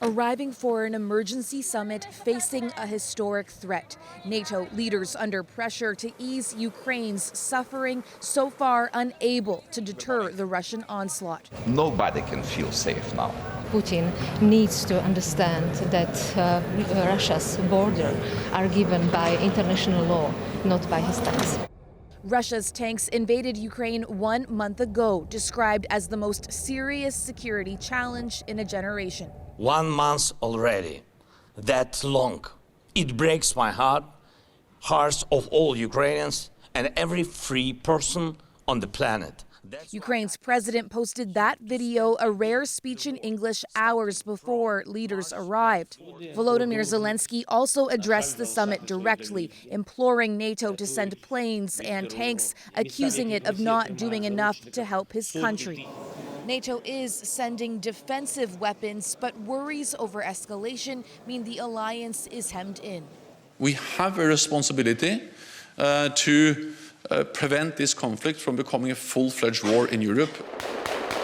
Arriving for an emergency summit facing a historic threat. NATO leaders under pressure to ease Ukraine's suffering, so far unable to deter the Russian onslaught. Nobody can feel safe now. Putin needs to understand that Russia's borders are given by international law, not by his tanks. Russia's tanks invaded Ukraine 1 month ago, described as the most serious security challenge in a generation. 1 month already. That long. It breaks my hearts of all Ukrainians and every free person on the planet. Ukraine's president posted that video, a rare speech in English, hours before leaders arrived. Volodymyr Zelensky also addressed the summit directly, imploring NATO to send planes and tanks, accusing it of not doing enough to help his country. NATO is sending defensive weapons, but worries over escalation mean the alliance is hemmed in. We have a responsibility to prevent this conflict from becoming a full-fledged war in Europe.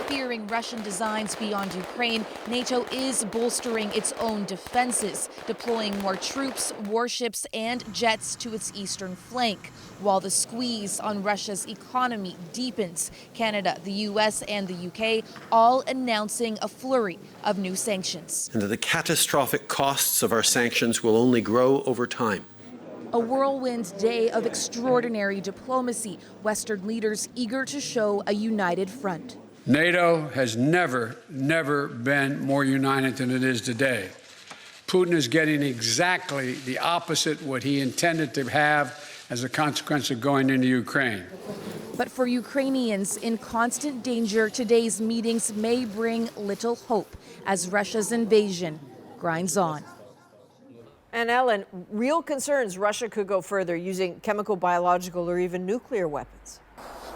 Fearing Russian designs beyond Ukraine, NATO is bolstering its own defenses, deploying more troops, warships, and jets to its eastern flank. While the squeeze on Russia's economy deepens, Canada, the U.S., and the U.K. all announcing a flurry of new sanctions. And that the catastrophic costs of our sanctions will only grow over time. A whirlwind day of extraordinary diplomacy, Western leaders eager to show a united front. NATO has never been more united than it is today. Putin is getting exactly the opposite what he intended to have as a consequence of going into Ukraine. But for Ukrainians in constant danger, today's meetings may bring little hope as Russia's invasion grinds on. And Ellen, real concerns Russia could go further using chemical, biological, or even nuclear weapons.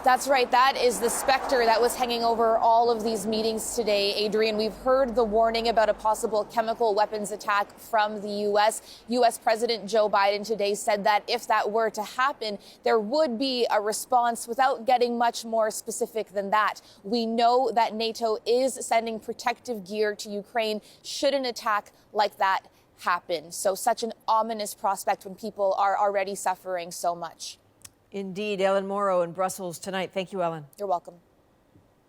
That's right. That is the specter that was hanging over all of these meetings today, Adrienne. We've heard the warning about a possible chemical weapons attack from the U.S. U.S. President Joe Biden today said that if that were to happen, there would be a response without getting much more specific than that. We know that NATO is sending protective gear to Ukraine should an attack like that happen. So such an ominous prospect when people are already suffering so much. Indeed. Ellen Morrow in Brussels tonight. Thank you, Ellen. You're welcome.